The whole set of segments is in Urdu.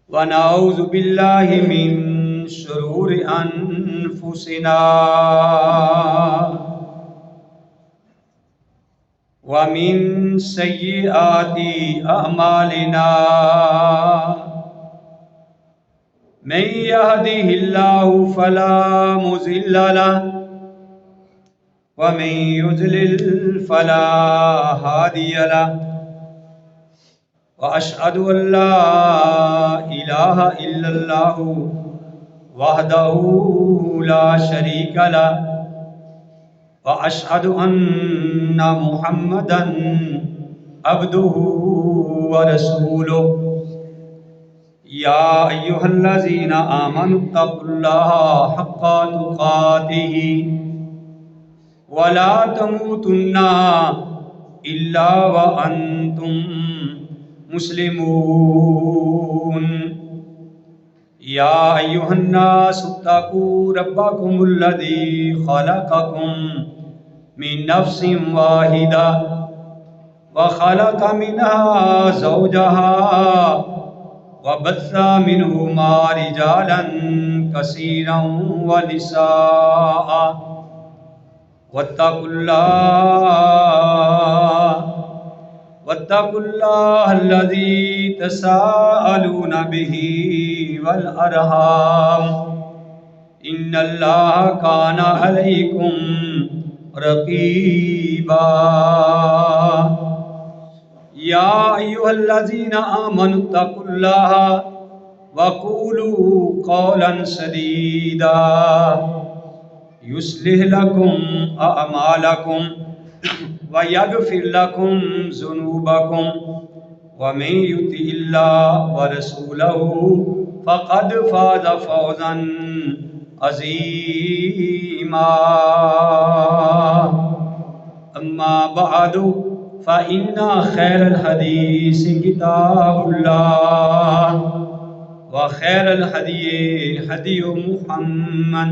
ونعوذ بالله من شرور أنفسنا ومن سيئات أعمالنا من يهده الله فلا مضل له ومن يضلل فلا هادي له وأشهد أن لا إله إلا الله وحده لا شريك له وأشهد أن محمدا عبده ورسوله يا أيها الذين آمنوا اتقوا الله حق تقاته ولا تموتن إلا وأنتم مسلمون يا أيها الناس اتقوا ربكم الذي خلقكم من نفس واحدة وخلق منها زوجها وبث منهما رجالا كثيرا ونساء واتقوا الله الذي تساءلون به والأرحام إن الله كان عليكم رقيبا يا أيها الذين آمنوا اتقوا الله وقولوا قولا سديدا يصلح لكم أعمالكم ويغفر لكم ذنوبكم ومن يطع الله ورسوله فقد فاز فوزا عظيما أما بعد فإن خير الحديث كتاب الله وخير الهدي هدي محمد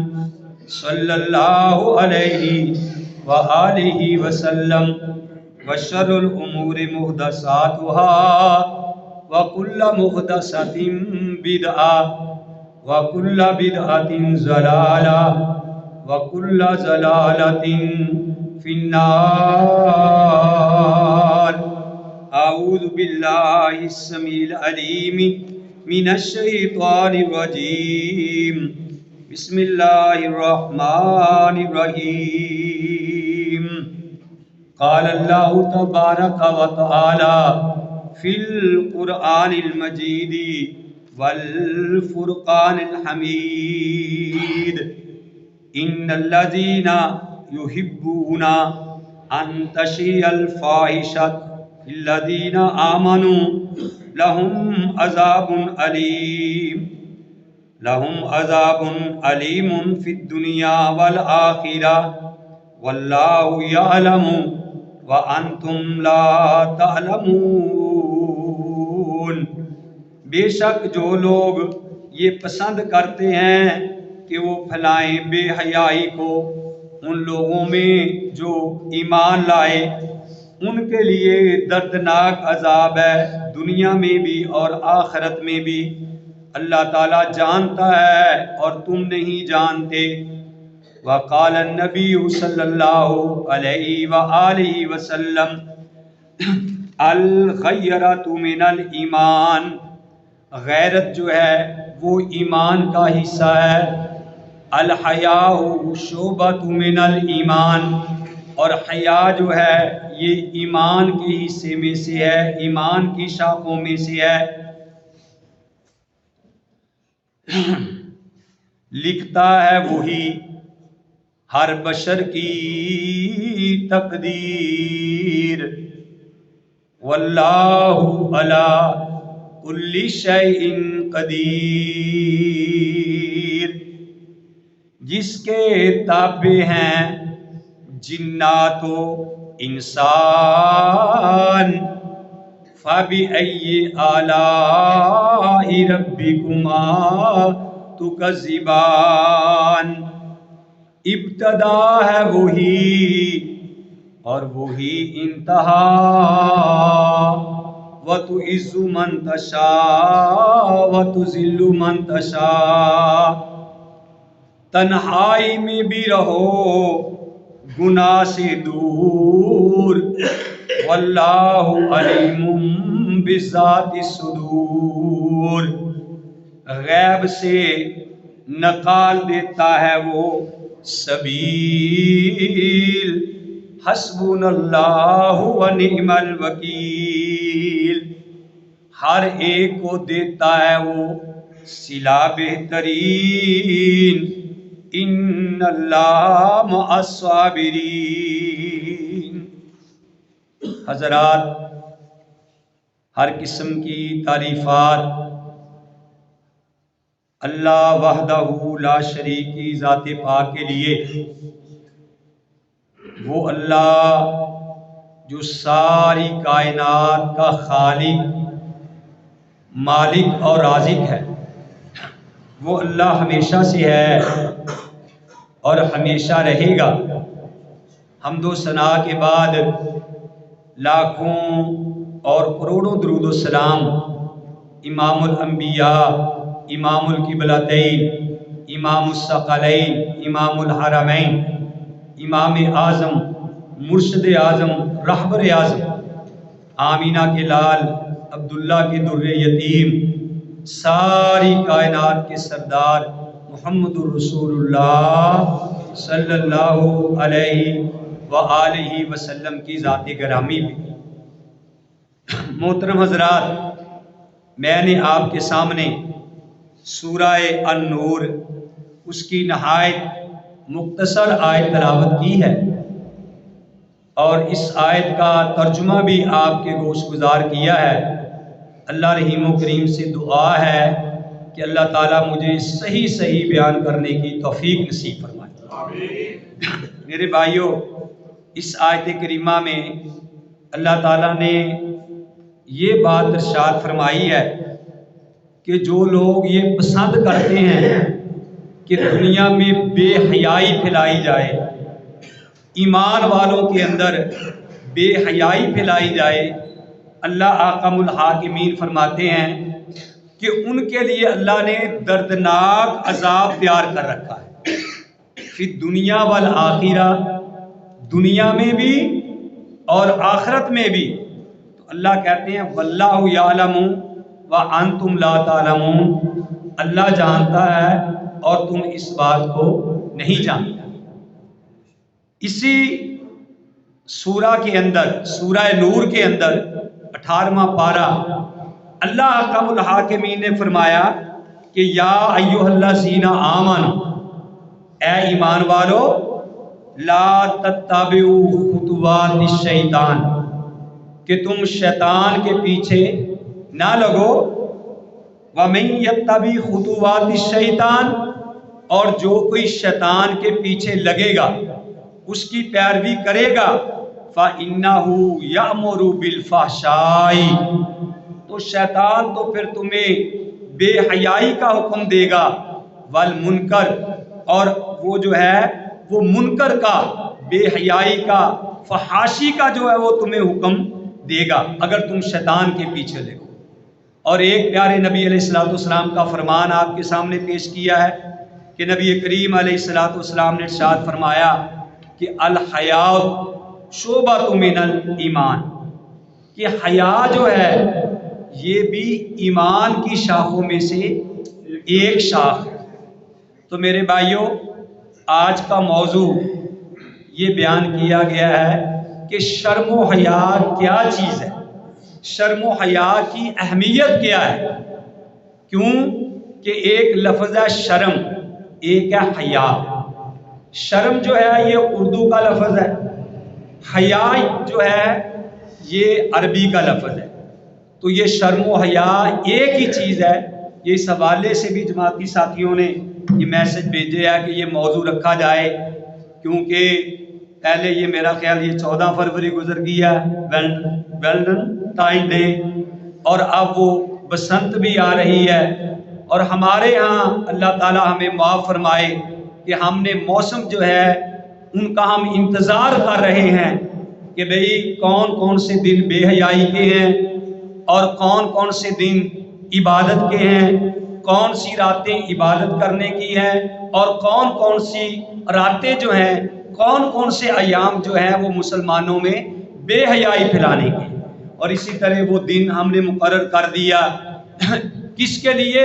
صلى الله عليه وآله وسلم وشر الأمور محدثاتها وكل محدثة بدعة وكل بدعة ضلالة وكل ضلالة في النار. أعوذ بالله السميع العليم من الشيطان الرجيم. بسم الله الرحمن الرحيم. قال الله تبارك وتعالى في القرآن المجيد والفرقان الحميد إن الذين يحبون أن تشيع الفاحشة في الذين آمنوا لهم عذاب أليم في الدنيا والآخرة واللہ یعلم وانتم لا تعلمون. بے شک جو لوگ یہ پسند کرتے ہیں کہ وہ پھیلائیں بے حیائی کو ان لوگوں میں جو ایمان لائے، ان کے لیے دردناک عذاب ہے دنیا میں بھی اور آخرت میں بھی. اللہ تعالیٰ جانتا ہے اور تم نہیں جانتے. وقال النبی صلی اللہ علیہ وآلہ وسلم الغیرۃ من الایمان، غیرت جو ہے وہ ایمان کا حصہ ہے. الحیاء شعبۃ من الایمان، اور حیا جو ہے یہ ایمان کے حصے میں سے ہے، ایمان کی شاخوں میں سے ہے. لکھتا ہے وہی ہر بشر کی تقدیر، واللہ علی کل شیء قدیر. جس کے تابع ہیں جنات و انسان، فَبِأَيِّ آلَاءِ رَبِّكُمَا تُكَذِّبَانِ. ابتدا ہے وہی اور وہی انتہا، وتعز من تشاء وتذل من تشاء، تنہائی میں بھی رہو گناہ سے دور، واللہ علیم بذات الصدور، غیب سے نکال دیتا ہے وہ سبیل، حسبنا اللہ ونعم الوکیل، ہر ایک کو دیتا ہے وہ صلہ بہترین، ان اللہ مع الصابرین۔ حضرات، ہر قسم کی تعریفات اللہ وحدہ لا شریک کی ذات پاک کے لیے، وہ اللہ جو ساری کائنات کا خالق، مالک اور رازق ہے، وہ اللہ ہمیشہ سے ہے اور ہمیشہ رہے گا۔ حمد و ثنا کے بعد لاکھوں اور کروڑوں درود و سلام امام الانبیاء، امام القبلتین، امام الثقلین، امام الحرمین، امام اعظم، مرشد اعظم، رہبر اعظم، آمینہ کے لال، عبداللہ کے در یتیم، ساری کائنات کے سردار محمد الرسول اللہ صلی اللہ علیہ وآلہ وسلم کی ذات گرامی پہ۔ محترم حضرات، میں نے آپ کے سامنے سورہ النور، اس کی نہایت مختصر آیت تلاوت کی ہے، اور اس آیت کا ترجمہ بھی آپ کے گوش گزار کیا ہے۔ اللہ رحیم و کریم سے دعا ہے کہ اللہ تعالیٰ مجھے صحیح بیان کرنے کی توفیق نصیب فرمائے۔ میرے بھائیوں، اس آیت کریمہ میں اللہ تعالیٰ نے یہ بات ارشاد فرمائی ہے کہ جو لوگ یہ پسند کرتے ہیں کہ دنیا میں بے حیائی پھیلائی جائے، ایمان والوں کے اندر بے حیائی پھیلائی جائے، اللہ احکم الحاکمین فرماتے ہیں کہ ان کے لیے اللہ نے دردناک عذاب تیار کر رکھا ہے، فی الدنیا والآخرہ، دنیا میں بھی اور آخرت میں بھی۔ تو اللہ کہتے ہیں واللہ یعلم وانتم لا تعلمون، اللہ جانتا ہے اور تم اس بات کو نہیں جانتے۔ اسی سورہ کے اندر، سورہ نور کے اندر 18واں پارہ، اللہ احکم الحاکمین نے فرمایا کہ یا ایھا الذین آمنوا، اے ایمان والو، لا تتبعوا خطوات الشیطان، کہ تم شیطان کے پیچھے نہ لگو، ومن یتبع خطوات الشیطان، اور جو کوئی شیطان کے پیچھے لگے گا، اس کی پیروی کرے گا، فَإِنَّهُ يَأْمُرُ بِالْفَحْشَاءِ، تو شیطان تو پھر تمہیں بے حیائی کا حکم دے گا، والمنکر، اور وہ جو ہے وہ منکر کا، بے حیائی کا، فحاشی کا جو ہے وہ تمہیں حکم دے گا اگر تم شیطان کے پیچھے لگو۔ اور ایک پیارے نبی علیہ السلام کا فرمان آپ کے سامنے پیش کیا ہے کہ نبی کریم علیہ السلام نے ارشاد فرمایا کہ الحیاء شعبۃ من الایمان، کہ حیا جو ہے یہ بھی ایمان کی شاخوں میں سے ایک شاخ ہے۔ تو میرے بھائیوں، آج کا موضوع یہ بیان کیا گیا ہے کہ شرم و حیا کیا چیز ہے، شرم و حیا کی اہمیت کیا ہے، کیوں کہ ایک لفظ ہے شرم، ایک ہے حیا۔ شرم جو ہے یہ اردو کا لفظ ہے، حیا جو ہے یہ عربی کا لفظ ہے۔ تو یہ شرم و حیا ایک ہی چیز ہے۔ یہ اس حوالے سے بھی جماعتی ساتھیوں نے یہ میسج بھیجے ہے کہ یہ موضوع رکھا جائے، کیونکہ پہلے یہ میرا خیال یہ 14 فروری گزر گیا ویلنٹائن ڈے، اور اب وہ بسنت بھی آ رہی ہے، اور ہمارے ہاں اللہ تعالی ہمیں معاف فرمائے کہ ہم نے موسم جو ہے ان کا ہم انتظار کر رہے ہیں کہ بھئی کون کون سے دن بے حیائی کے ہیں اور کون کون سے دن عبادت کے ہیں، کون سی راتیں عبادت کرنے کی ہیں، اور کون کون سی راتیں جو ہیں، کون کون سے ایام جو ہیں وہ مسلمانوں میں بے حیائی پھیلانے کی۔ اور اسی طرح وہ دن ہم نے مقرر کر دیا کس کے لیے؟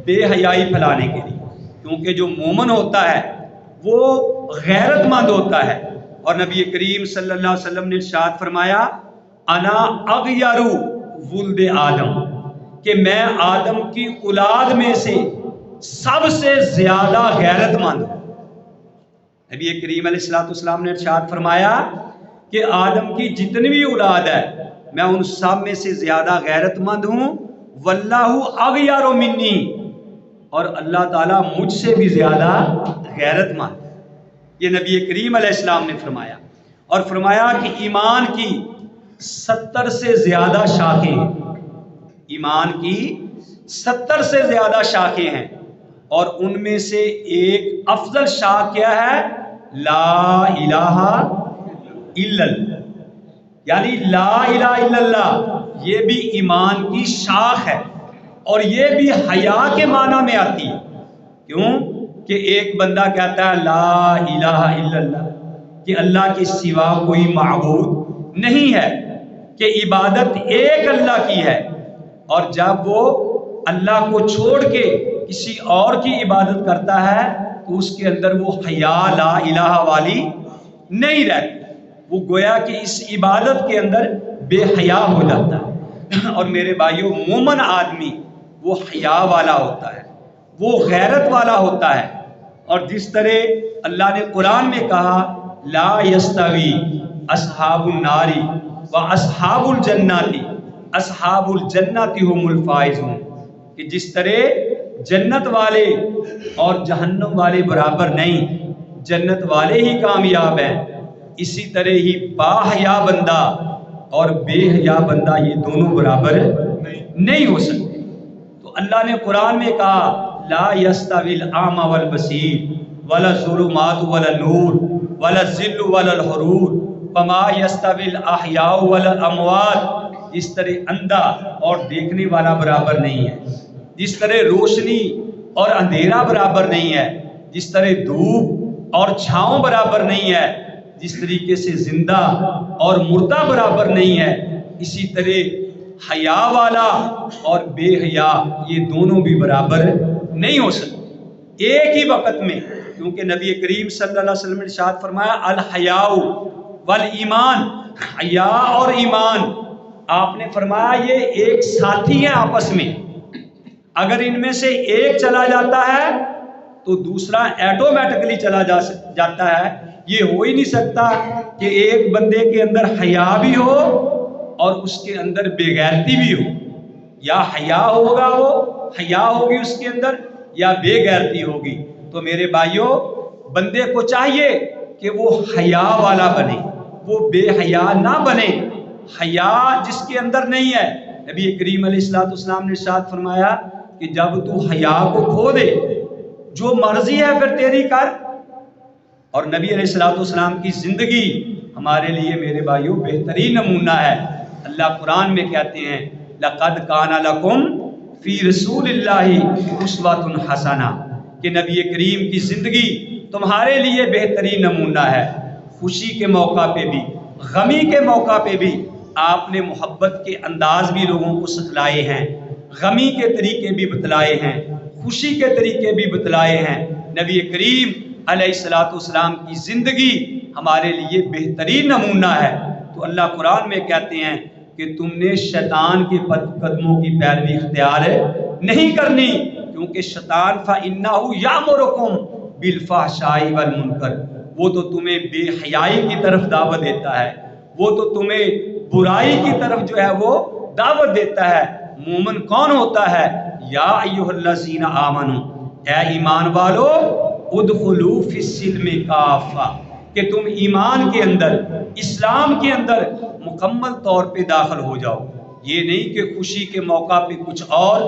بے حیائی پھیلانے کے لیے، کیونکہ جو مومن ہوتا ہے وہ غیرت مند ہوتا ہے۔ اور نبی کریم صلی اللہ علیہ وسلم نے ارشاد فرمایا انا اغیر ولد آدم، کہ میں آدم کی اولاد میں سے سب سے زیادہ غیرت مند ہوں۔ نبی کریم علیہ الصلوۃ والسلام نے ارشاد فرمایا کہ آدم کی جتنی بھی اولاد ہے میں ان سب میں سے زیادہ غیرت مند ہوں، واللہ اغیر منی، اور اللہ تعالیٰ مجھ سے بھی زیادہ غیرت مند۔ یہ نبی کریم علیہ السلام نے فرمایا، اور فرمایا کہ ایمان کی 70 سے زیادہ شاخیں ہیں، ایمان کی 70 سے زیادہ شاخیں ہیں، اور ان میں سے ایک افضل شاخ کیا ہے؟ لا الہ الا اللہ، یعنی لا الہ الا اللہ یہ بھی ایمان کی شاخ ہے، اور یہ بھی حیا کے معنی میں آتی ہے۔ کیوں کہ ایک بندہ کہتا ہے لا الہ الا اللہ، کہ اللہ کے سوا کوئی معبود نہیں ہے، کہ عبادت ایک اللہ کی ہے، اور جب وہ اللہ کو چھوڑ کے کسی اور کی عبادت کرتا ہے تو اس کے اندر وہ حیا لا الہ والی نہیں رہتی، وہ گویا کہ اس عبادت کے اندر بے حیا ہو جاتا ہے۔ اور میرے بھائیوں، مومن آدمی وہ حیا والا ہوتا ہے، وہ غیرت والا ہوتا ہے۔ اور جس طرح اللہ نے قرآن میں کہا لا یستوی اصحاب النار و اصحاب الجنات اصحاب الجنات هم الفائزون، کہ جس طرح جنت والے اور جہنم والے برابر نہیں، جنت والے ہی کامیاب ہیں، اسی طرح ہی با حیا بندہ اور بے حیا بندہ یہ دونوں برابر نہیں ہو سکتے۔ تو اللہ نے قرآن میں کہا لا یستوی الاعمی والبصیر ولا الظلمات ولا النور ولا الظل ولا الحرور وما یستوی الاحیاء ولا الاموات، اس طرح اندھا اور دیکھنے والا برابر نہیں ہے، جس طرح روشنی اور اندھیرا برابر نہیں ہے، جس طرح دھوپ اور چھاؤں برابر نہیں ہے، جس طریقے سے زندہ اور مردہ برابر نہیں ہے، اسی طرح حیا والا اور بے حیا یہ دونوں بھی برابر نہیں ہو سکتے ایک ہی وقت میں، کیونکہ نبی کریم صلی اللہ علیہ وسلم نے ارشاد فرمایا الحیاء والایمان، حیا اور ایمان، آپ نے فرمایا یہ ایک ساتھی ہیں آپس میں، اگر ان میں سے ایک چلا جاتا ہے تو دوسرا ایٹومیٹکلی چلا جاتا ہے۔ یہ ہو ہی نہیں سکتا کہ ایک بندے کے اندر حیا بھی ہو اور اس کے اندر بے غیرتی بھی ہو، یا حیا ہوگا، وہ حیا ہوگی اس کے اندر، یا بے غیرتی ہوگی۔ تو میرے بھائیوں، بندے کو چاہیے کہ وہ حیا والا بنے، وہ بے حیا نہ بنے۔ حیا جس کے اندر نہیں ہے، نبی کریم علیہ الصلوۃ والسلام نے ارشاد فرمایا کہ جب تو حیا کو کھو دے، جو مرضی ہے پھر تیری کر۔ اور نبی علیہ الصلوۃ والسلام کی زندگی ہمارے لیے میرے بھائیوں بہترین نمونہ ہے۔ اللہ قرآن میں کہتے ہیں لَقَدْ كَانَ لَكُمْ فِي رَسُولِ اللَّهِ أُسْوَةٌ حَسَنَةٌ، کہ نبی کریم کی زندگی تمہارے لیے بہترین نمونہ ہے۔ خوشی کے موقع پہ بھی، غمی کے موقع پہ بھی آپ نے محبت کے انداز بھی لوگوں کو سکھلائے ہیں، غمی کے طریقے بھی بتلائے ہیں، خوشی کے طریقے بھی بتلائے ہیں۔ نبی کریم علیہ الصلوۃ والسلام کی زندگی ہمارے لیے بہترین نمونہ ہے۔ تو اللہ قرآن میں کہتے ہیں کہ تم نے شیطان کے قدموں کی پیروی اختیار نہیں کرنی، کیونکہ شیطان فَإِنَّهُ يَأْمُرُكُم بِالْفَحْشَاءِ وَالْمُنکَرِ، وہ تو تمہیں بے حیائی کی طرف دعوت دیتا ہے، وہ تو تمہیں برائی کی طرف جو ہے وہ دعوت دیتا ہے۔ مومن کون ہوتا ہے؟ یا ایھا الذین آمنوا، اے ایمان والو، ادخلوا فی السلم کافہ، کہ تم ایمان کے اندر، اسلام کے اندر مکمل طور پہ داخل ہو جاؤ۔ یہ نہیں کہ خوشی کے موقع پہ کچھ اور،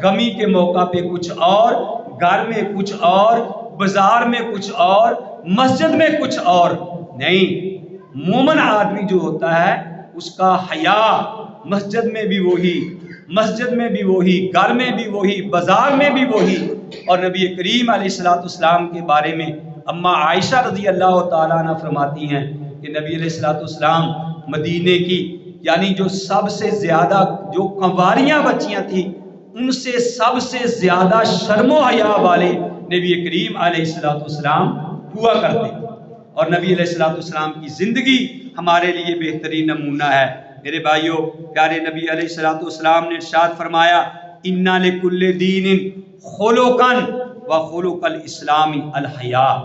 غمی کے موقع پہ کچھ اور، گھر میں کچھ اور، بازار میں کچھ اور، مسجد میں کچھ اور نہیں۔ مومن آدمی جو ہوتا ہے اس کا حیا مسجد میں بھی وہی، مسجد میں بھی وہی، گھر میں بھی وہی، بازار میں بھی وہی۔ اور نبی کریم علیہ الصلوۃ والسلام کے بارے میں اماں عائشہ رضی اللہ تعالیٰ عنہ فرماتی ہیں کہ نبی علیہ الصلوۃ والسلام مدینے کی یعنی جو سب سے زیادہ جو کنواریاں بچیاں تھیں ان سے سب سے زیادہ شرم و حیا والے نبی کریم علیہ الصلوۃ والسلام ہوا کرتے تھے۔ اور نبی علیہ الصلوۃ والسلام کی زندگی ہمارے لیے بہترین نمونہ ہے۔ میرے بھائیوں، پیارے نبی علیہ الصلوۃ والسلام نے ارشاد فرمایا اِنَّ لِكُلِّ دِینٍ خُلُقًا وَخُلُقُ الْإِسْلَامِ الْحَیَاءُ۔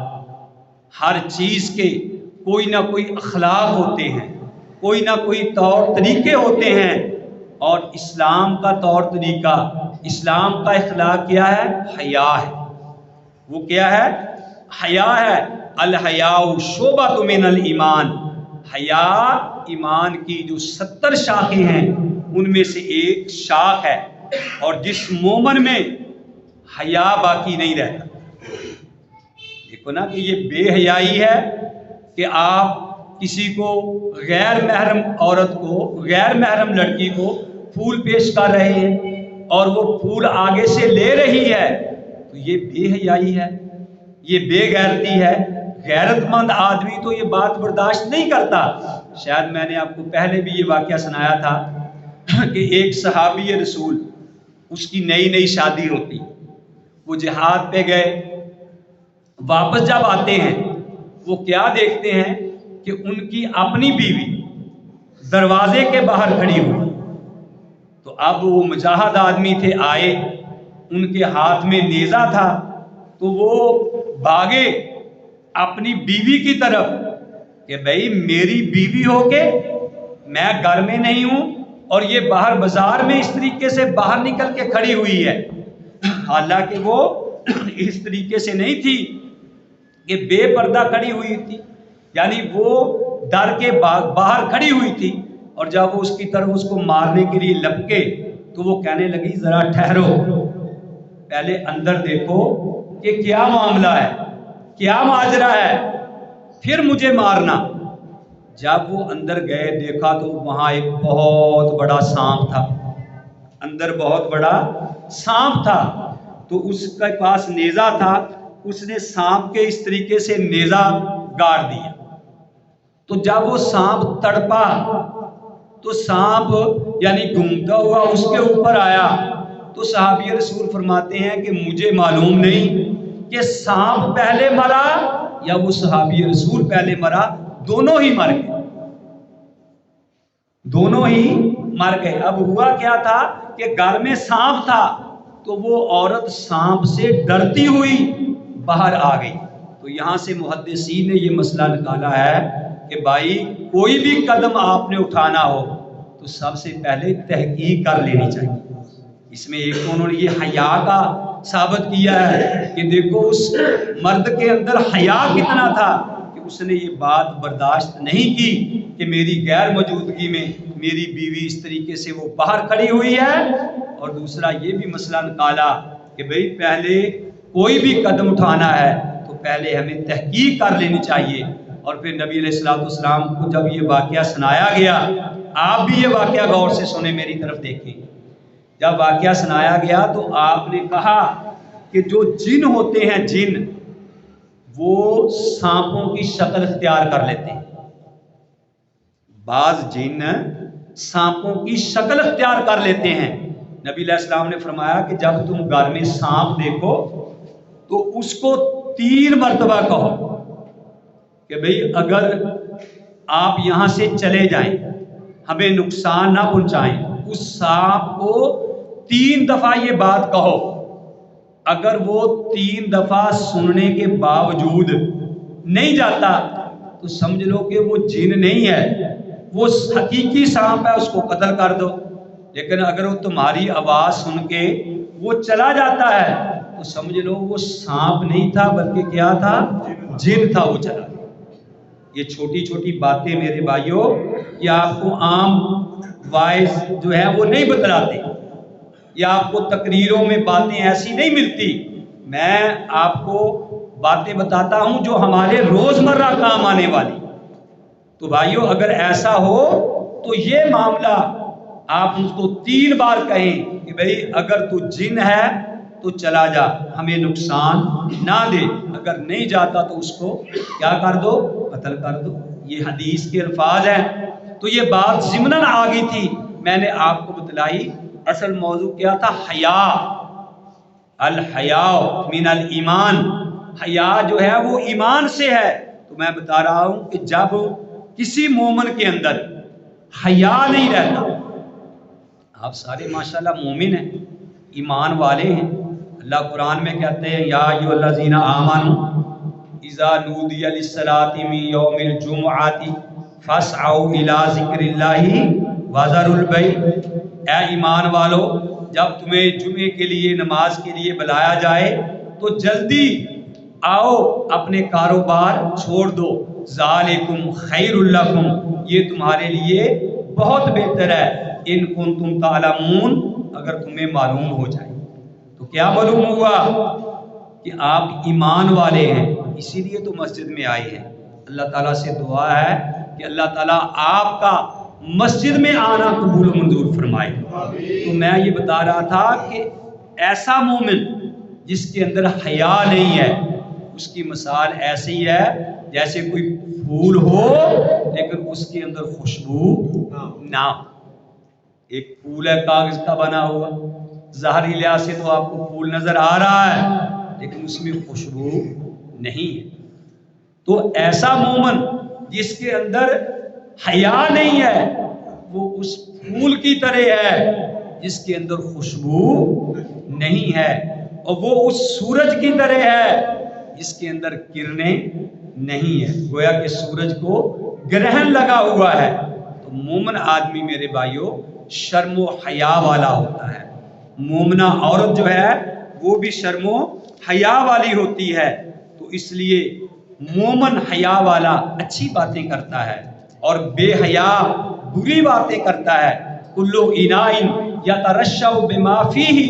ہر چیز کے کوئی نہ کوئی اخلاق ہوتے ہیں، کوئی نہ کوئی طور طریقے ہوتے ہیں، اور اسلام کا طور طریقہ، اسلام کا اخلاق کیا ہے؟ حیا ہے۔ وہ کیا ہے؟ حیا ہے۔ الحیاء شعبۃ من الایمان، حیا ایمان کی جو 70 شاخیں ہیں ان میں سے ایک شاخ ہے، اور جس مومن میں حیا باقی نہیں رہتا، دیکھو نا کہ یہ بے حیائی ہے کہ آپ کسی کو غیر محرم عورت کو، غیر محرم لڑکی کو پھول پیش کر رہے ہیں اور وہ پھول آگے سے لے رہی ہے، تو یہ بے حیائی ہے، یہ بے غیرتی ہے۔ غیرت مند آدمی تو یہ بات برداشت نہیں کرتا۔ شاید میں نے آپ کو پہلے بھی یہ واقعہ سنایا تھا کہ ایک صحابی رسول، اس کی نئی نئی شادی ہوتی، وہ جہاد پہ گئے، واپس جب آتے ہیں وہ کیا دیکھتے ہیں کہ ان کی اپنی بیوی دروازے کے باہر کھڑی ہوئی۔ تو اب وہ مجاہد آدمی تھے، آئے، ان کے ہاتھ میں نیزہ تھا، تو وہ بھاگے اپنی بیوی کی طرف کہ بھئی میری بیوی ہو کے میں گھر میں نہیں ہوں اور یہ باہر بازار میں اس طریقے سے باہر نکل کے کھڑی ہوئی ہے۔ حالانکہ وہ اس طریقے سے نہیں تھی کہ بے پردہ کھڑی ہوئی تھی، یعنی وہ در کے باہر کھڑی ہوئی تھی، اور جب وہ اس کی طرف اس کو مارنے کے لیے لپکے تو وہ کہنے لگی ذرا ٹھہرو، پہلے اندر دیکھو کہ کیا معاملہ ہے، کیا ماجرا ہے، پھر مجھے مارنا۔ جب وہ اندر گئے دیکھا تو وہاں ایک بہت بڑا سانپ تھا، اندر بہت بڑا سانپ تھا، تو اس کے پاس نیزہ تھا، اس نے سانپ کے اس طریقے سے نیزہ گاڑ دیا۔ تو جب وہ سانپ تڑپا تو سانپ یعنی گھومتا ہوا اس کے اوپر آیا، تو صحابی رسول فرماتے ہیں کہ مجھے معلوم نہیں کہ سانپ پہلے مرا یا وہ صحابی رسول پہلے مرا، دونوں ہی مر گئے، دونوں ہی مر گئے۔ اب ہوا کیا تھا کہ گھر میں سانپ تھا، تو وہ عورت سانپ سے ڈرتی ہوئی باہر آ گئی۔ تو یہاں سے محدثین نے یہ مسئلہ نکالا ہے کہ بھائی کوئی بھی قدم آپ نے اٹھانا ہو تو سب سے پہلے تحقیق کر لینی چاہیے۔ اس میں ایک انہوں نے یہ حیا کا ثابت کیا ہے کہ دیکھو اس مرد کے اندر حیا کتنا تھا کہ اس نے یہ بات برداشت نہیں کی کہ میری غیر موجودگی میں میری بیوی اس طریقے سے وہ باہر کھڑی ہوئی ہے۔ اور دوسرا یہ بھی مسئلہ نکالا کہ بھئی پہلے کوئی بھی قدم اٹھانا ہے تو پہلے ہمیں تحقیق کر لینی چاہیے۔ اور پھر نبی علیہ الصلوۃ والسلام کو جب یہ واقعہ سنایا گیا، آپ بھی یہ واقعہ غور سے سنیں، میری طرف دیکھیں، جب واقعہ سنایا گیا تو آپ نے کہا کہ جو جن ہوتے ہیں، جن وہ سانپوں کی شکل اختیار کر لیتے ہیں، بعض جن سانپوں کی شکل اختیار کر لیتے ہیں۔ نبی علیہ السلام نے فرمایا کہ جب تم گھر میں سانپ دیکھو تو اس کو 3 مرتبہ کہو کہ بھئی اگر آپ یہاں سے چلے جائیں، ہمیں نقصان نہ پہنچائیں، اس سانپ کو 3 دفعہ یہ بات کہو۔ اگر وہ 3 دفعہ سننے کے باوجود نہیں جاتا تو سمجھ لو کہ وہ جن نہیں ہے، وہ حقیقی سانپ ہے، اس کو قتل کر دو۔ لیکن اگر وہ تمہاری آواز سن کے وہ چلا جاتا ہے تو سمجھ لو وہ سانپ نہیں تھا بلکہ کیا تھا؟ جن تھا، وہ چلا گیا۔ یہ چھوٹی چھوٹی باتیں میرے بھائیوں یہ آپ کو عام وائز جو ہے وہ نہیں بتلاتے، یا آپ کو تقریروں میں باتیں ایسی نہیں ملتی۔ میں آپ کو باتیں بتاتا ہوں جو ہمارے روزمرہ کام آنے والی۔ تو بھائیوں اگر ایسا ہو تو یہ معاملہ آپ اس کو 3 بار کہیں کہ بھئی اگر تو جن ہے تو چلا جا، ہمیں نقصان نہ دے، اگر نہیں جاتا تو اس کو کیا کر دو، قتل کر دو۔ یہ حدیث کے الفاظ ہیں۔ تو یہ بات ضمناً آ گئی تھی، میں نے آپ کو بتلائی۔ اصل موضوع کیا تھا؟ حیا، الحیاء من الایمان، حیا جو ہے وہ ایمان سے ہے۔ تو میں بتا رہا ہوں کہ جب کسی مومن کے اندر حیا نہیں رہتا، آپ سارے ماشاءاللہ مومن ہیں، ایمان والے ہیں، اللہ قرآن میں کہتے ہیں یا ایھا الذین آمنوا اذا نودی للصلاۃ من یوم الجمعۃ فاسعوا الی ذکر اللہ وذروا البیع، اے ایمان والو جب تمہیں جمعے کے لیے نماز کے لیے بلایا جائے تو جلدی آؤ، اپنے کاروبار چھوڑ دو، ذالکم خیر لکم، یہ تمہارے لیے بہت بہتر ہے، ان کنتم تعلمون، اگر تمہیں معلوم ہو جائے۔ تو کیا معلوم ہوا؟ کہ آپ ایمان والے ہیں، اسی لیے تو مسجد میں آئے ہیں۔ اللہ تعالیٰ سے دعا ہے کہ اللہ تعالیٰ آپ کا مسجد میں آنا قبول و منظور فرمائے۔ تو میں یہ بتا رہا تھا کہ ایسا مومن جس کے اندر حیا نہیں ہے، اس کی مثال ایسی ہے جیسے کوئی پھول ہو لیکن اس کے اندر خوشبو نہ ہو۔ ایک پھول ہے کاغذ کا بنا ہوا، ظاہری لحاظ سے تو آپ کو پھول نظر آ رہا ہے لیکن اس میں خوشبو نہیں ہے۔ تو ایسا مومن جس کے اندر حیا نہیں ہے وہ اس پھول کی طرح ہے جس کے اندر خوشبو نہیں ہے، اور وہ اس سورج کی طرح ہے جس کے اندر کرنیں نہیں ہے، گویا کہ سورج کو گرہن لگا ہوا ہے۔ تو مومن آدمی میرے بھائیوں شرم و حیا والا ہوتا ہے، مومنہ عورت جو ہے وہ بھی شرم و حیا والی ہوتی ہے۔ تو اس لیے مومن حیا والا اچھی باتیں کرتا ہے اور بے حیا بری باتیں کرتا ہے۔ کلو اناء یترشح بما فیہ،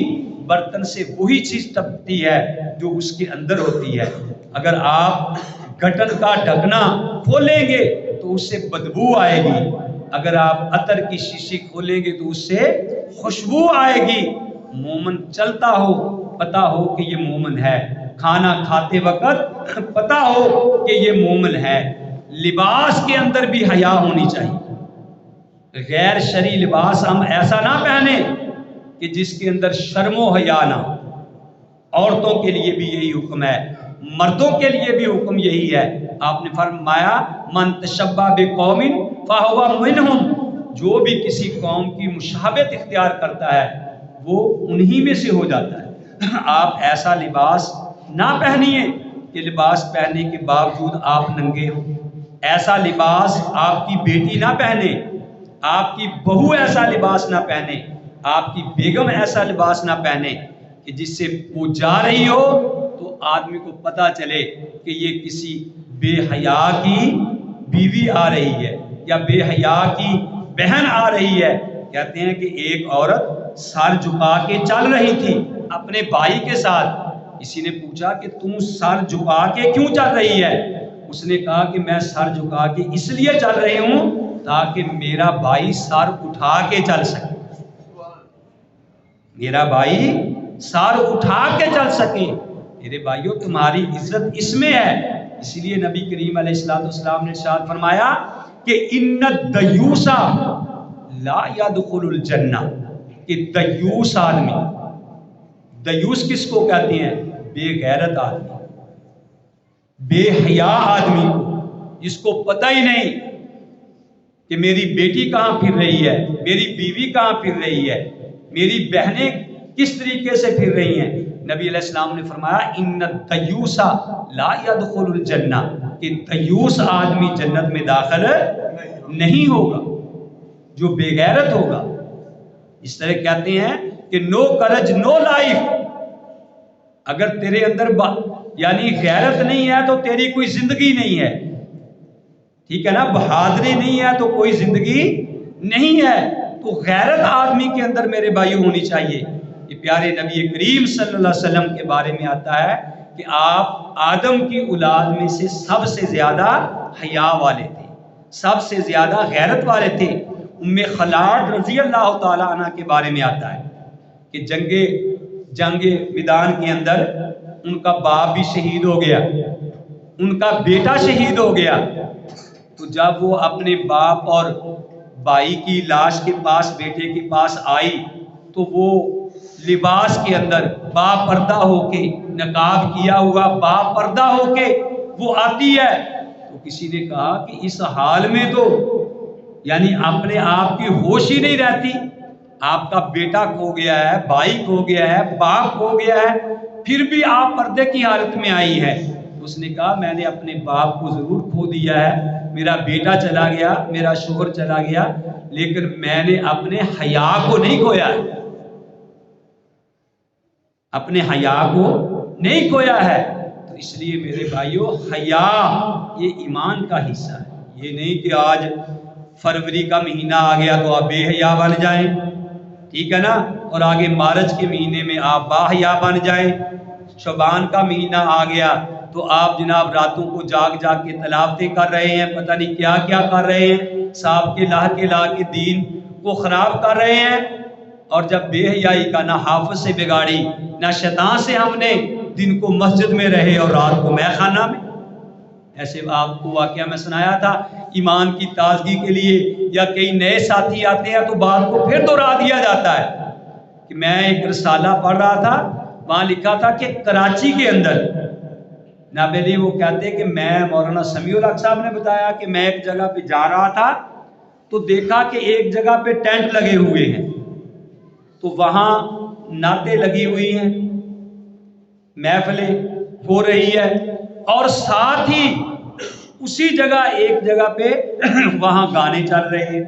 برتن سے وہی چیز ٹپکتی ہے جو اس کے اندر ہوتی ہے۔ اگر آپ گٹن کا ڈھکنا کھولیں گے تو اس سے بدبو آئے گی، اگر آپ عطر کی شیشی کھولیں گے تو اس سے خوشبو آئے گی۔ مومن چلتا ہو پتا ہو کہ یہ مومن ہے، کھانا کھاتے وقت پتا ہو کہ یہ مومن ہے۔ لباس کے اندر بھی حیا ہونی چاہیے، غیر شرعی لباس ہم ایسا نہ پہنے کہ جس کے اندر شرم و حیا نہ ہو۔ عورتوں کے لیے بھی یہی حکم ہے، مردوں کے لیے بھی حکم یہی ہے۔ آپ نے فرمایا من تشبہ بقوم فہو منہم، جو بھی کسی قوم کی مشابہت اختیار کرتا ہے وہ انہی میں سے ہو جاتا ہے۔ آپ ایسا لباس نہ پہنیے کہ لباس پہننے کے باوجود آپ ننگے ہوں، ایسا لباس آپ کی بیٹی نہ پہنے، آپ کی بہو ایسا لباس نہ پہنے، آپ کی بیگم ایسا لباس نہ پہنے کہ جس سے وہ جا رہی ہو تو آدمی کو پتا چلے کہ یہ کسی بے حیا کی بیوی آ رہی ہے یا بے حیا کی بہن آ رہی ہے۔ کہتے ہیں کہ ایک عورت سر جھکا کے چل رہی تھی اپنے بھائی کے ساتھ، کسی نے پوچھا کہ تم سر جھکا کے کیوں چل رہی ہے؟ اس نے کہا کہ میں سر جھکا کے اس لیے چل رہی ہوں تاکہ میرا بھائی سر اٹھا کے چل سکے، میرا بھائی سر اٹھا کے چل سکے۔ میرے بھائیوں تمہاری عزت اس میں ہے، اس لیے نبی کریم علیہ السلام نے ارشاد فرمایا کہ ان الدیوس لا يدخل الجنہ، کہ دیوس آدمی، دیوس کس کو کہتے ہیں؟ بے غیرت آدمی، بے حیا آدمی کو، جس کو پتہ ہی نہیں کہ میری بیٹی کہاں پھر رہی ہے، میری بیوی کہاں پھر رہی ہے، میری بہنیں کس طریقے سے پھر رہی ہیں۔ نبی علیہ السلام نے فرمایا ان الدیوس لا يدخل الجنہ، کہ دیوس آدمی جنت میں داخل نہیں ہوگا، جو بے غیرت ہوگا۔ اس طرح کہتے ہیں کہ نو کرج نو لائف، اگر تیرے اندر یعنی غیرت نہیں ہے تو تیری کوئی زندگی نہیں ہے، ٹھیک ہے نا، بہادری نہیں ہے تو کوئی زندگی نہیں ہے۔ تو غیرت آدمی کے اندر میرے بھائی ہونی چاہیے۔ یہ پیارے نبی کریم صلی اللہ علیہ وسلم کے بارے میں آتا ہے کہ آپ آدم کی اولاد میں سے سب سے زیادہ حیا والے تھے، سب سے زیادہ غیرت والے تھے۔ ام خلاد رضی اللہ تعالیٰ عنہ کے بارے میں آتا ہے کہ جنگ میدان کے اندر ان کا باپ بھی شہید ہو گیا، ان کا بیٹا شہید ہو گیا، تو جب وہ اپنے باپ اور بھائی کی لاش کے پاس، بیٹے کے پاس آئی، تو وہ لباس کے اندر با پردہ ہو کے، نقاب کیا ہوا با پردہ ہو کے وہ آتی ہے، تو کسی نے کہا کہ اس حال میں تو یعنی اپنے آپ کی ہوش ہی نہیں رہتی، آپ کا بیٹا کھو گیا ہے، بھائی کھو گیا ہے، باپ کھو گیا ہے، پھر بھی آپ پردے کی حالت میں آئی ہے۔ تو اس نے کہا میں نے اپنے باپ کو ضرور کھو دیا ہے، میرا بیٹا چلا گیا، میرا شوہر چلا گیا، لیکن میں نے اپنے حیا کو نہیں کھویا ہے، اپنے حیا کو نہیں کھویا ہے۔ تو اس لیے میرے بھائیوں، حیا یہ ایمان کا حصہ ہے، یہ نہیں کہ آج فروری کا مہینہ آ گیا تو آپ بے حیا بن جائیں، ٹھیک ہے نا، اور آگے مارچ کے مہینے میں آپ با حیا بن جائیں، شعبان کا مہینہ آ گیا تو آپ جناب راتوں کو جاگ کے تلاوتیں کر رہے ہیں، پتہ نہیں کیا کیا کر رہے ہیں، صاحب کے لا کے دین کو خراب کر رہے ہیں۔ اور جب بے حیائی کا نہ حافظ سے بگاڑی نہ شیطان سے ہم نے، دن کو مسجد میں رہے اور رات کو میخانہ خانہ میں۔ ایسے آپ کو واقعہ میں سنایا تھا، ایمان کی تازگی کے لیے یا کئی نئے ساتھی آتے ہیں تو بات کو پھر دہرا دیا جاتا ہے کہ میں ایک رسالہ پڑھ رہا تھا، وہاں لکھا تھا کہ کراچی کے اندر نابیلی وہ کہتے ہیں کہ میں مولانا سمیع الحق صاحب نے بتایا کہ میں ایک جگہ پہ جا رہا تھا تو دیکھا کہ ایک جگہ پہ ٹینٹ لگے ہوئے ہیں، تو وہاں نعتیں لگی ہوئی ہیں، محفلیں ہو رہی ہے، اور ساتھ ہی اسی جگہ ایک جگہ پہ وہاں گانے چل رہے ہیں،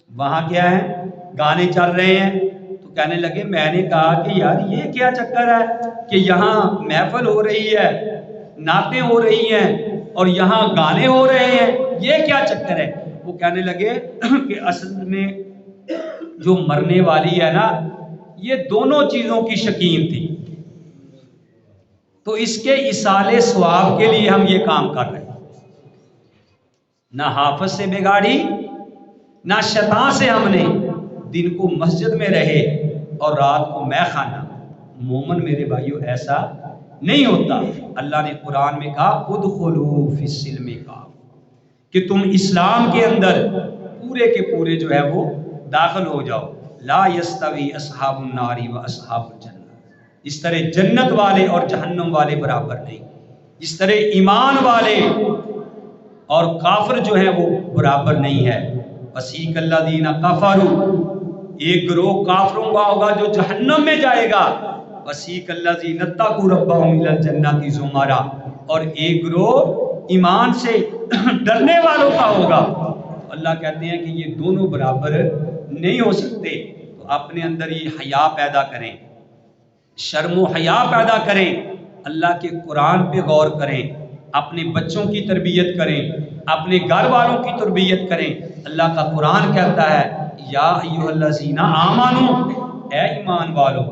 وہاں کیا ہے گانے چل رہے ہیں۔ تو کہنے لگے، میں نے کہا کہ یار یہ کیا چکر ہے کہ یہاں محفل ہو رہی ہے، نعتیں ہو رہی ہیں اور یہاں گانے ہو رہے ہیں، یہ کیا چکر ہے؟ وہ کہنے لگے کہ اصل میں جو مرنے والی ہے نا، یہ دونوں چیزوں کی شکین تھی، تو اس کے ایصال ثواب کے لیے ہم یہ کام کر رہے ہیں، نہ حافظ سے بگاڑی نہ شیطان سے ہم نے، دن کو مسجد میں رہے اور رات کو میخانہ خانہ۔ مومن میرے بھائیوں ایسا نہیں ہوتا۔ اللہ نے قرآن میں کہا ادخلوا فی السلم کافہ، کہ تم اسلام کے اندر پورے کے پورے جو ہے وہ داخل ہو جاؤ۔ لا یستوی اصحاب النار و اصحاب الجنہ، اس طرح جنت والے اور جہنم والے برابر نہیں، اس طرح ایمان والے اور کافر جو ہیں وہ برابر نہیں ہے۔ وسیق الذین کفروا، ایک گروہ کافروں کا ہوگا جو جہنم میں جائے گا، وسیق الذین اتقوا ربهم الی الجنۃ زمرا، اور ایک گروہ ایمان سے ڈرنے والوں کا ہوگا۔ اللہ کہتے ہیں کہ یہ دونوں برابر نہیں ہو سکتے، تو اپنے اندر یہ حیا پیدا کریں، شرم و حیا پیدا کریں، اللہ کے قرآن پہ غور کریں، اپنے بچوں کی تربیت کریں، اپنے گھر والوں کی تربیت کریں۔ اللہ کا قرآن کہتا ہے یا ایھا الذین آمنوا، اے ایمان والو،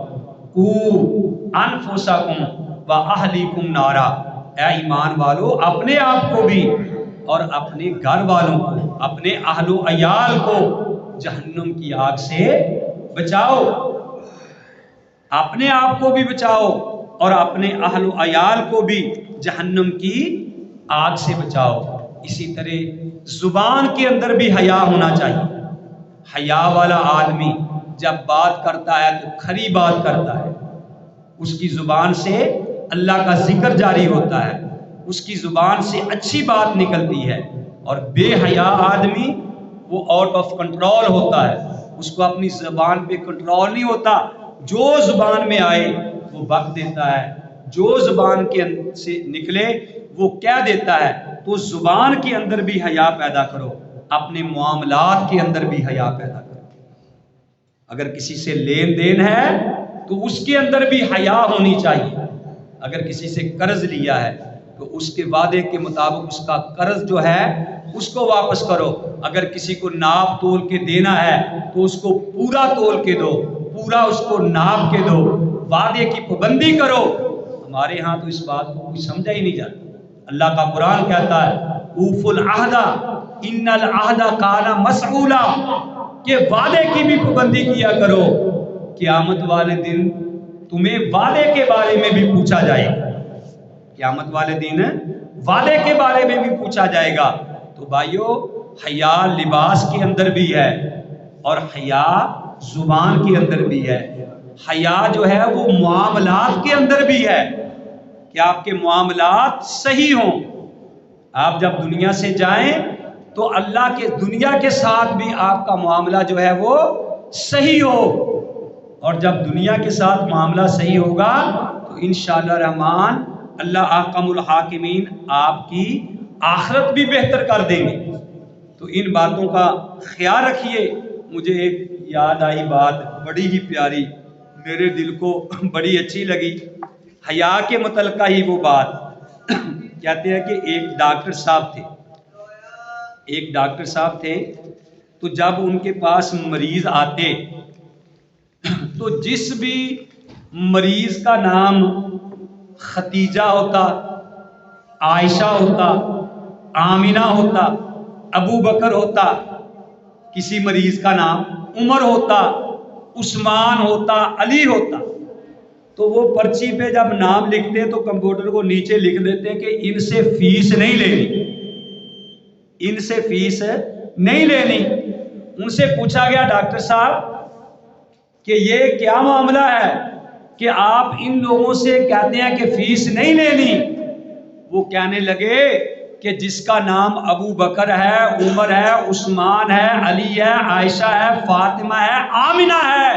قوا انفسکم واہلیکم نارا، اے ایمان والو اپنے آپ کو بھی اور اپنے گھر والوں کو، اپنے اہل و عیال کو جہنم کی آگ سے بچاؤ، اپنے آپ کو بھی بچاؤ اور اپنے اہل و عیال کو بھی جہنم کی آگ سے بچاؤ۔ اسی طرح زبان کے اندر بھی حیا ہونا چاہیے۔ حیا والا آدمی جب بات کرتا ہے تو کھری بات کرتا ہے، اس کی زبان سے اللہ کا ذکر جاری ہوتا ہے، اس کی زبان سے اچھی بات نکلتی ہے، اور بے حیا آدمی وہ آؤٹ آف کنٹرول ہوتا ہے، اس کو اپنی زبان پہ کنٹرول نہیں ہوتا، جو زبان میں آئے وہ بک دیتا ہے، جو زبان کے سے نکلے وہ کہہ دیتا ہے۔ تو زبان کے اندر بھی حیا پیدا کرو، اپنے معاملات کے اندر بھی حیا پیدا کرو۔ اگر کسی سے لین دین ہے تو اس کے اندر بھی حیا ہونی چاہیے۔ اگر کسی سے قرض لیا ہے تو اس کے وعدے کے مطابق اس کا قرض جو ہے اس کو واپس کرو۔ اگر کسی کو ناپ تول کے دینا ہے تو اس کو پورا تول کے دو، پورا اس کو ناپ کے دو، وعدے کی پابندی کرو۔ ہمارے ہاں تو اس بات کو کوئی سمجھا ہی نہیں جاتا۔ اللہ کا قرآن کہتا ہے اوفوا العہد ان العہد کان مسئولا، کہ وعدے کی بھی پابندی کیا کرو، قیامت والے دن تمہیں وعدے کے بارے میں بھی پوچھا جائے گا، قیامت والے دن وعدے کے بارے میں بھی پوچھا جائے گا۔ تو بھائیو، حیا لباس کے اندر بھی ہے اور حیا زبان کے اندر بھی ہے، حیا جو ہے وہ معاملات کے اندر بھی ہے کہ آپ کے معاملات صحیح ہوں۔ آپ جب دنیا سے جائیں تو اللہ کے دنیا کے ساتھ بھی آپ کا معاملہ جو ہے وہ صحیح ہو، اور جب دنیا کے ساتھ معاملہ صحیح ہوگا تو انشاءاللہ رحمان اللہ احکم الحاکمین آپ کی آخرت بھی بہتر کر دیں گے۔ تو ان باتوں کا خیال رکھیے۔ مجھے ایک یاد آئی بات بڑی ہی پیاری، میرے دل کو بڑی اچھی لگی، حیا کے متعلقہ ہی وہ بات۔ کہتے ہیں کہ ایک ڈاکٹر صاحب تھے تو جب ان کے پاس مریض آتے تو جس بھی مریض کا نام ختیجہ ہوتا، عائشہ ہوتا، آمینہ ہوتا، ابو بکر ہوتا، کسی مریض کا نام عمر ہوتا، عثمان ہوتا، علی ہوتا، تو وہ پرچی پہ جب نام لکھتے تو کمپیوٹر کو نیچے لکھ دیتے کہ ان سے فیس نہیں لینی، ان سے فیس نہیں لینی۔ ان سے پوچھا گیا ڈاکٹر صاحب کہ یہ کیا معاملہ ہے کہ آپ ان لوگوں سے کہتے ہیں کہ فیس نہیں لینی؟ وہ کہنے لگے کہ جس کا نام ابو بکر ہے، عمر ہے، عثمان ہے، علی ہے، عائشہ ہے، فاطمہ ہے، آمینہ ہے،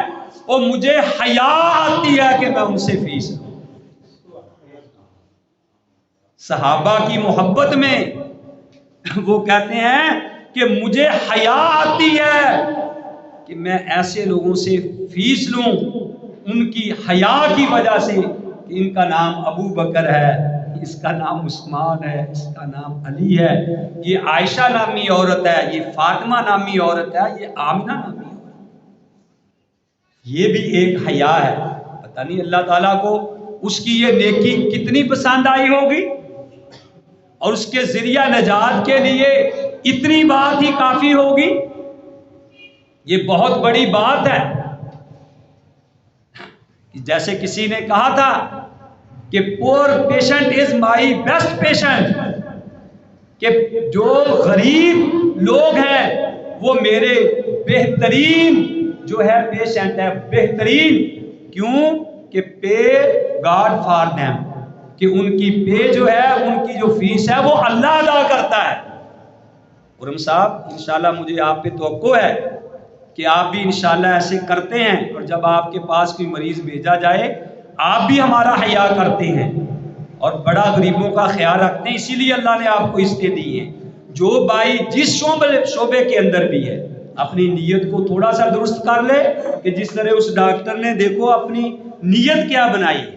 اور مجھے حیا آتی ہے کہ میں ان سے فیس لوں۔ صحابہ کی محبت میں وہ کہتے ہیں کہ مجھے حیا آتی ہے کہ میں ایسے لوگوں سے فیس لوں ان کی حیا کی وجہ سے کہ ان کا نام ابو بکر ہے، اس کا نام عثمان ہے، اس کا نام علی ہے، یہ عائشہ نامی عورت ہے، یہ فاطمہ نامی عورت ہے، یہ آمنہ نامی عورت ہے۔ یہ بھی ایک حیا ہے۔ پتہ نہیں اللہ تعالیٰ کو اس کی یہ نیکی کتنی پسند آئی ہوگی، اور اس کے ذریعہ نجات کے لیے اتنی بات ہی کافی ہوگی۔ یہ بہت بڑی بات ہے۔ جیسے کسی نے کہا تھا کہ پور patient is my best patient, کہ جو غریب لوگ ہیں وہ میرے بہترین جو ہے پیشنٹ ہے، بہترین۔ کیوں؟ کہ پے گاڈ فار دیم، کہ ان کی پے جو ہے، ان کی جو فیس ہے وہ اللہ ادا کرتا ہے۔ قرم صاحب انشاءاللہ مجھے آپ پہ توقع ہے کہ آپ بھی انشاءاللہ ایسے کرتے ہیں، اور جب آپ کے پاس کوئی مریض بھیجا جائے آپ بھی ہمارا حیا کرتے ہیں اور بڑا غریبوں کا خیال رکھتے ہیں، اسی لیے اللہ نے آپ کو عزتیں دی ہیں۔ جو بھائی جس شعبے کے اندر بھی ہے اپنی نیت کو تھوڑا سا درست کر لے، کہ جس طرح اس ڈاکٹر نے دیکھو اپنی نیت کیا بنائی ہے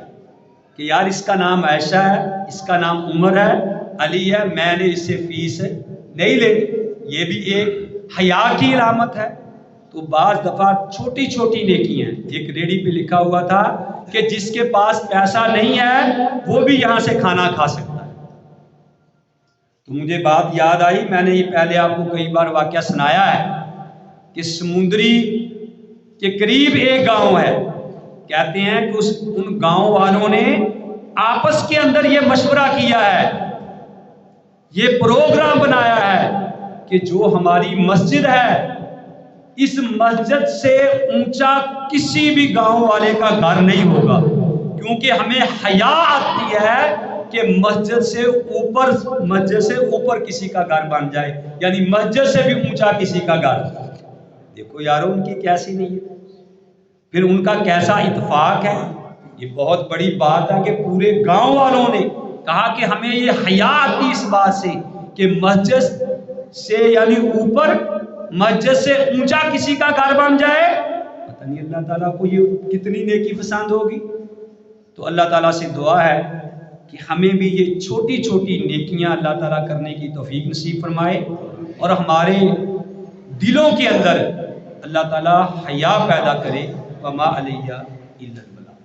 کہ یار اس کا نام عائشہ ہے، اس کا نام عمر ہے، علی ہے، میں نے اس سے فیس نہیں لینی، یہ بھی ایک حیا کی علامت ہے۔ تو بعض دفعہ چھوٹی چھوٹی نیکیاں، ایک ریڈی پہ لکھا ہوا تھا کہ جس کے پاس پیسہ نہیں ہے وہ بھی یہاں سے کھانا کھا سکتا ہے۔ تو مجھے بات یاد آئی، میں نے یہ پہلے آپ کو کئی بار واقعہ سنایا ہے کہ سمندری کے قریب ایک گاؤں ہے، کہتے ہیں کہ ان گاؤں والوں نے آپس کے اندر یہ مشورہ کیا ہے، یہ پروگرام بنایا ہے کہ جو ہماری مسجد ہے اس مسجد سے اونچا کسی بھی گاؤں والے کا گھر نہیں ہوگا، کیونکہ ہمیں حیا آتی ہے کہ مسجد سے اوپر کسی کا گھر بن جائے، یعنی مسجد سے بھی اونچا کسی کا گھر۔ دیکھو یارو ان کی کیسی نہیں ہے، پھر ان کا کیسا اتفاق ہے۔ یہ بہت بڑی بات ہے کہ پورے گاؤں والوں نے کہا کہ ہمیں یہ حیا آتی اس بات سے کہ مسجد سے یعنی اوپر، مسجد سے اونچا کسی کا گھر بن جائے۔ پتہ نہیں اللہ تعالیٰ کو یہ کتنی نیکی پسند ہوگی۔ تو اللہ تعالیٰ سے دعا ہے کہ ہمیں بھی یہ چھوٹی چھوٹی نیکیاں اللہ تعالیٰ کرنے کی توفیق نصیب فرمائے، اور ہمارے دلوں کے اندر اللہ تعالیٰ حیا پیدا کرے۔ وما علیہ الا البلاغ۔